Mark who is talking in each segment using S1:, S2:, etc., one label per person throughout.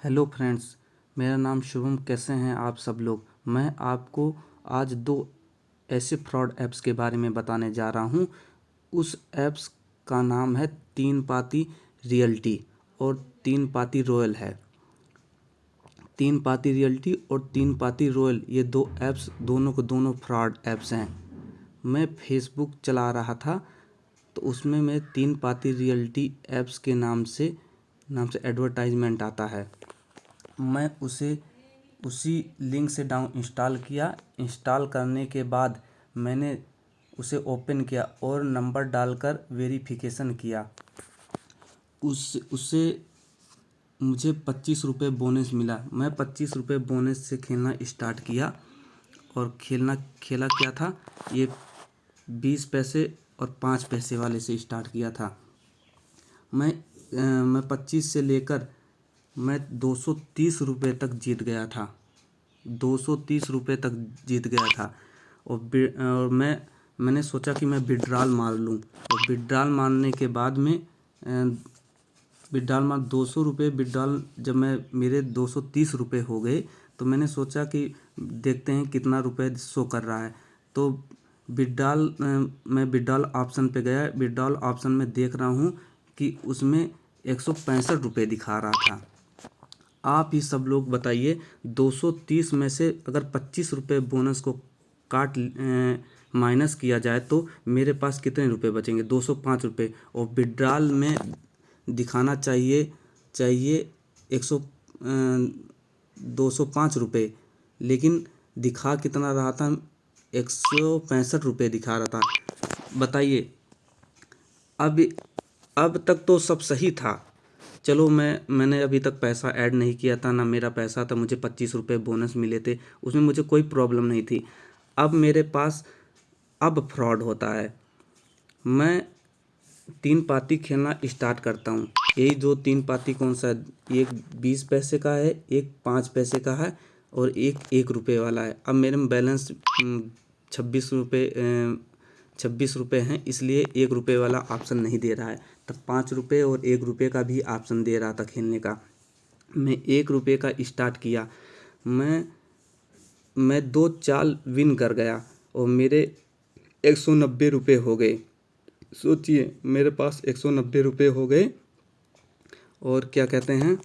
S1: Hello friends, मेरा नाम शुभम। कैसे हैं आप सब लोग। मैं आपको आज दो ऐसे फ्रॉड ऐप्स के बारे में बताने जा रहा हूं। उस ऐप्स का नाम है तीन पाती रियल्टी और तीन पाती रॉयल है। तीन पाती रियल्टी और तीन पाती रॉयल, ये दो ऐप्स दोनों को दोनों फ्रॉड ऐप्स हैं। मैं फेसबुक चला रहा था तो उसमें मैं तीन पाती रियल्टी ऐप्स के नाम से एडवर्टाइजमेंट आता है। मैं उसी लिंक से इंस्टॉल किया। इंस्टॉल करने के बाद मैंने उसे ओपन किया और नंबर डालकर वेरिफिकेशन किया। उससे मुझे 25 रुपये बोनस मिला। मैं 25 रुपये बोनस से खेलना स्टार्ट किया और खेला क्या था, ये 20 पैसे और 5 पैसे वाले से स्टार्ट किया था। मैं 25 से लेकर मैं 230 रुपये तक जीत गया था। 230 रुपये तक जीत गया था और मैंने सोचा कि मैं विड्रॉल मार लूँ। और विड्रॉल मारने के बाद में विड्रॉल मार 200 रुपये विड्रॉल जब मेरे 230 रुपये हो गए तो मैंने सोचा कि देखते हैं कितना रुपये शो कर रहा है। तो मैं विड्रॉल ऑप्शन पे गया। विड्रॉल ऑप्शन में देख रहा हूँ कि उसमें 165 रुपये दिखा रहा था। आप ही सब लोग बताइए, 230 में से अगर 25 रुपये बोनस को काट माइनस किया जाए तो मेरे पास कितने रुपए बचेंगे? 205 रुपये। और विड्रॉल में दिखाना चाहिए 205 रुपये, लेकिन दिखा कितना रहा था? 165 रुपये दिखा रहा था। बताइए, अब तक तो सब सही था। चलो, मैंने अभी तक पैसा ऐड नहीं किया था, ना मेरा पैसा था। मुझे 25 रुपये बोनस मिले थे, उसमें मुझे कोई प्रॉब्लम नहीं थी। अब मेरे पास फ्रॉड होता है। मैं तीन पाती खेलना स्टार्ट करता हूँ। यही दो तीन पाती कौन सा है? एक 20 पैसे का है, एक 5 पैसे का है और एक 1 रुपये वाला है। अब मेरे में बैलेंस 26 रुपये हैं, इसलिए 1 रुपये वाला ऑप्शन नहीं दे रहा है। तब 5 रुपये और 1 रुपये का भी ऑप्शन दे रहा था खेलने का। मैं 1 रुपये का स्टार्ट किया। मैं 2 चाल विन कर गया और मेरे 190 रुपये हो गए। सोचिए, मेरे पास 190 रुपये हो गए और क्या कहते हैं,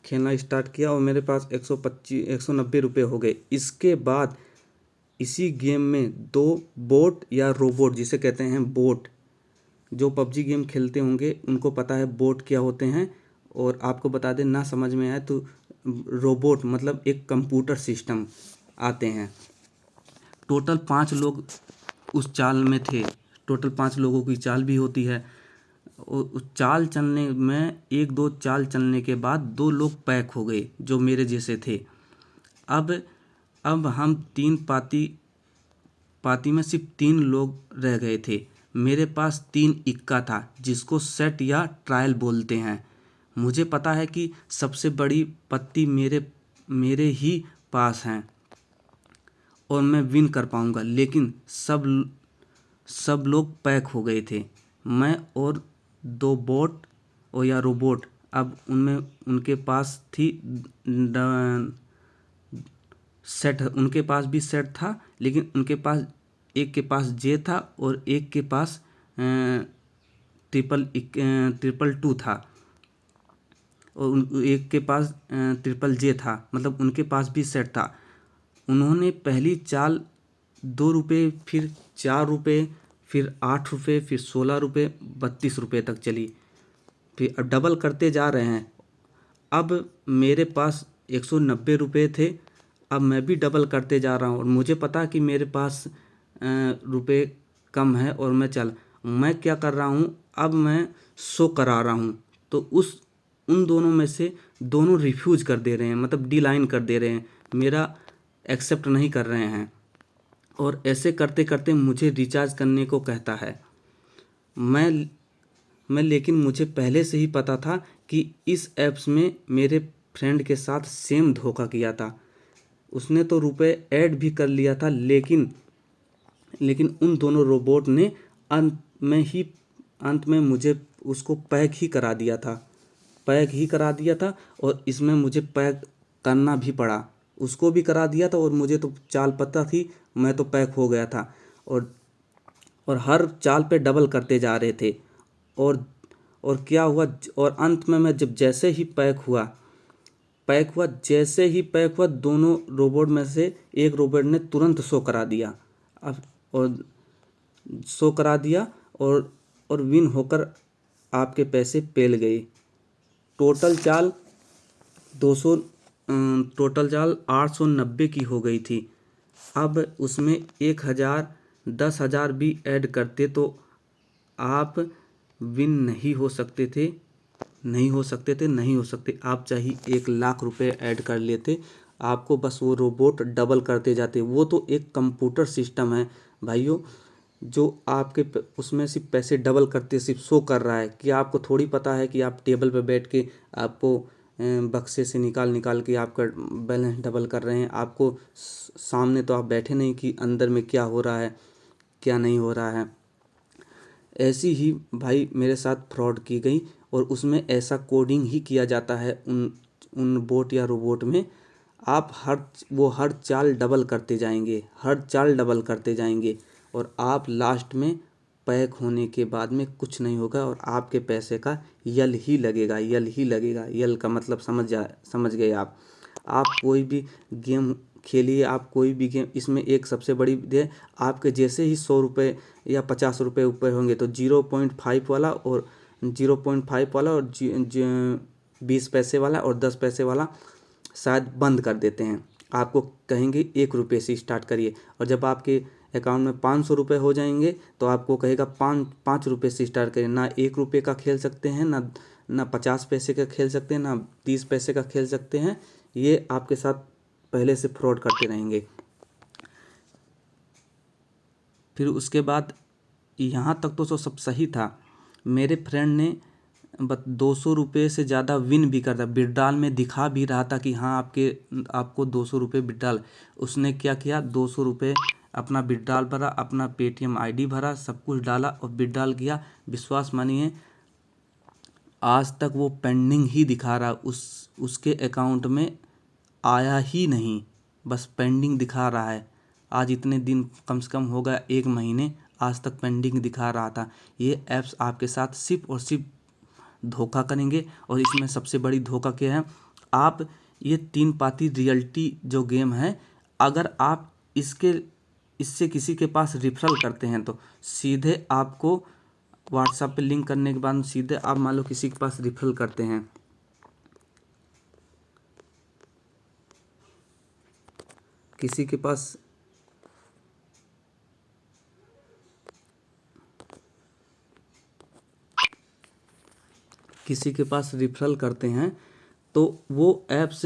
S1: खेलना स्टार्ट किया और मेरे पास 190 रुपये हो गए। इसके बाद इसी गेम में 2 बोट या रोबोट, जिसे कहते हैं बोट, जो पबजी गेम खेलते होंगे उनको पता है बोट क्या होते हैं। और आपको बता दें, ना समझ में आए तो रोबोट मतलब एक कंप्यूटर सिस्टम आते हैं। टोटल 5 लोग उस चाल में थे। टोटल 5 लोगों की चाल भी होती है। उस चाल चलने में 1-2 चाल चलने के बाद 2 लोग पैक हो गए जो मेरे जैसे थे। अब हम तीन पाती में सिर्फ 3 लोग रह गए थे। मेरे पास 3 इक्का था, जिसको सेट या ट्रायल बोलते हैं। मुझे पता है कि सबसे बड़ी पत्ती मेरे ही पास हैं और मैं विन कर पाऊंगा, लेकिन सब लोग पैक हो गए थे। मैं और 2 बोट और या रोबोट, अब उनके पास थी सेट, उनके पास भी सेट था, लेकिन उनके पास एक के पास जे था और एक के पास ट्रिपल टू था और एक के पास ट्रिपल जे था। मतलब उनके पास भी सेट था। उन्होंने पहली चाल 2 रुपये, फिर 4 रुपये, फिर 8 रुपये, फिर 16 रुपये, 32 रुपये तक चली। फिर डबल करते जा रहे हैं। अब मेरे पास 190 रुपये थे। अब मैं भी डबल करते जा रहा हूँ और मुझे पता कि मेरे पास रुपये कम है और मैं क्या कर रहा हूँ, अब मैं शो करा रहा हूँ। तो उन दोनों में से दोनों रिफ्यूज कर दे रहे हैं, मतलब डिलाइन कर दे रहे हैं, मेरा एक्सेप्ट नहीं कर रहे हैं। और ऐसे करते करते मुझे रिचार्ज करने को कहता है। मैं लेकिन मुझे पहले से ही पता था कि इस ऐप्स में मेरे फ्रेंड के साथ सेम धोखा किया था। उसने तो रुपए ऐड भी कर लिया था, लेकिन उन दोनों रोबोट ने अंत में मुझे उसको पैक ही करा दिया था, पैक ही करा दिया था। और इसमें मुझे पैक करना भी पड़ा, उसको भी करा दिया था और मुझे तो चाल पता थी, मैं तो पैक हो गया था। और हर चाल पे डबल करते जा रहे थे। और क्या हुआ, और अंत में मैं जब जैसे ही जैसे ही पैक हुआ, दोनों रोबोट में से एक रोबोट ने तुरंत शो करा दिया। अब और शो करा दिया और विन होकर आपके पैसे पेल गए। टोटल चाल 200 टोटल चाल 890 की हो गई थी। अब उसमें 1000 10,000 भी ऐड करते तो आप विन नहीं हो सकते थे, नहीं हो सकते। आप चाहे 1,00,000 रुपये ऐड कर लेते, आपको बस वो रोबोट डबल करते जाते। वो तो एक कंप्यूटर सिस्टम है भाइयों, जो आपके उसमें सिर्फ पैसे डबल करते सिर्फ शो कर रहा है। कि आपको थोड़ी पता है कि आप टेबल पे बैठ के आपको बक्से से निकाल के आपका बैलेंस डबल कर रहे हैं। आपको सामने तो आप बैठे नहीं कि अंदर में क्या हो रहा है, क्या नहीं हो रहा है। ऐसी ही भाई मेरे साथ फ्रॉड की गई। और उसमें ऐसा कोडिंग ही किया जाता है उन बोट या रोबोट में। आप हर चाल डबल करते जाएंगे, और आप लास्ट में पैक होने के बाद में कुछ नहीं होगा और आपके पैसे का यल ही लगेगा। यल का मतलब समझ गए आप। कोई भी गेम खेलिए, आप कोई भी गेम, इसमें एक सबसे बड़ी है, आपके जैसे ही 100 रुपये या 50 रुपये ऊपर होंगे तो 0.5 वाला और 20 पैसे वाला और 10 पैसे वाला शायद बंद कर देते हैं। आपको कहेंगे 1 रुपये से स्टार्ट करिए, और जब आपके अकाउंट में 500 रुपये हो जाएंगे तो आपको कहेगा 5 रुपये से स्टार्ट करिए। ना 1 रुपये का खेल सकते हैं, ना 50 पैसे का खेल सकते हैं, ना 30 पैसे का खेल सकते हैं। ये आपके साथ पहले से फ्रॉड करते रहेंगे। फिर उसके बाद यहाँ तक तो सब सही था। मेरे फ्रेंड ने 200 रुपये से ज़्यादा विन भी करता, विड्रॉल में दिखा भी रहा था कि हाँ आपको 200 रुपये विड्रॉल। उसने क्या किया, 200 रुपये अपना विड्रॉल भरा, अपना पेटीएम आईडी भरा, सब कुछ डाला और विड्रॉल किया। विश्वास मानिए आज तक वो पेंडिंग ही दिखा रहा, उसके अकाउंट में आया ही नहीं, बस पेंडिंग दिखा रहा है। आज इतने दिन कम से कम हो गया 1 महीने, आज तक पेंडिंग दिखा रहा था। ये ऐप्स आपके साथ सिर्फ और सिर्फ धोखा करेंगे। और इसमें सबसे बड़ी धोखा क्या है, आप ये 3 पाती रियलिटी जो गेम है, अगर आप इससे किसी के पास रिफरल करते हैं तो सीधे आपको व्हाट्सएप पे लिंक करने के बाद सीधे आप मान लो किसी के पास रिफरल करते हैं, किसी के पास रिफरल करते हैं तो वो ऐप्स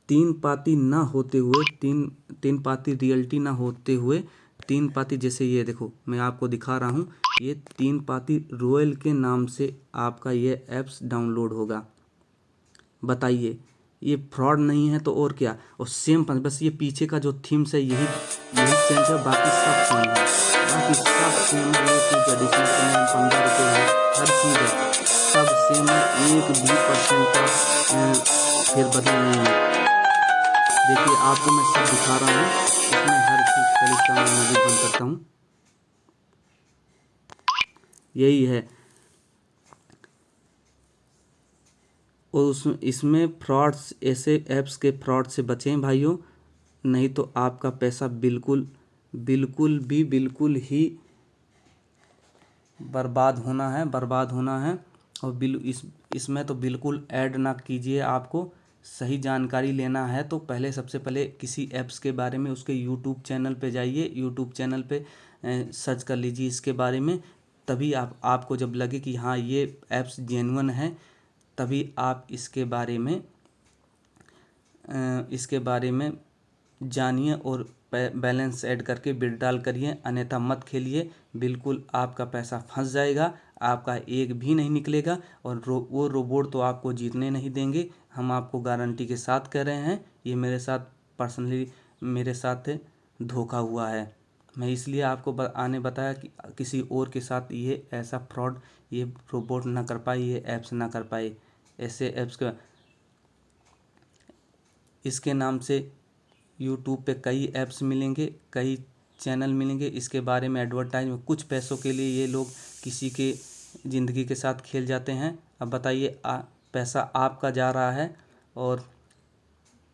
S1: 3 पाती ना होते हुए, तीन पाती रियलिटी ना होते हुए, 3 पाती जैसे ये देखो मैं आपको दिखा रहा हूँ, ये 3 पाती रॉयल के नाम से आपका ये ऐप्स डाउनलोड होगा। बताइए ये फ्रॉड नहीं है तो और क्या। और सेम बस ये पीछे का जो थीम्स है यही चेंज है, बाकी सब सेम है, एडिशनल 15 रुपये है, हर चीज़ है, सब सेम है, 1 भी % का फेरबदल नहीं है। देखिए आपको मैं सब दिखा रहा हूँ, इसमें हर चीज़। पहले इसका मैं भी बंद करता हूँ। यही है। और इसमें फ्रॉड्स, ऐसे ऐप्स के फ्रॉड से बचें भाइयों, नहीं तो आपका पैसा बिल्कुल ही बर्बाद होना है। और इसमें तो बिल्कुल ऐड ना कीजिए। आपको सही जानकारी लेना है तो सबसे पहले किसी ऐप्स के बारे में उसके यूट्यूब चैनल पे जाइए, यूट्यूब चैनल पे सर्च कर लीजिए इसके बारे में। तभी आपको जब लगे कि हाँ ये ऐप्स जेन्युइन है, तभी आप इसके बारे में जानिए और बैलेंस ऐड करके विड्रॉल करिए, अन्यथा मत खेलिए। बिल्कुल आपका पैसा फंस जाएगा, आपका एक भी नहीं निकलेगा। और वो रोबोट तो आपको जीतने नहीं देंगे, हम आपको गारंटी के साथ कह रहे हैं। ये मेरे साथ पर्सनली धोखा हुआ है। मैं इसलिए आपको आने बताया कि किसी और के साथ ये ऐसा फ्रॉड ये रोबोट ना कर पाए, ये ऐप्स ना कर पाए। ऐसे ऐप्स का इसके नाम से यूट्यूब पे कई ऐप्स मिलेंगे, कई चैनल मिलेंगे। इसके बारे में एडवर्टाइज में कुछ पैसों के लिए ये लोग किसी के ज़िंदगी के साथ खेल जाते हैं। अब बताइए, पैसा आपका जा रहा है और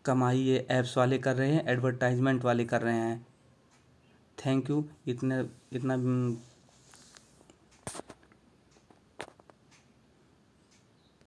S1: कमाई ये ऐप्स वाले कर रहे हैं, एडवर्टाइजमेंट वाले कर रहे हैं। Thank you. इतना इतना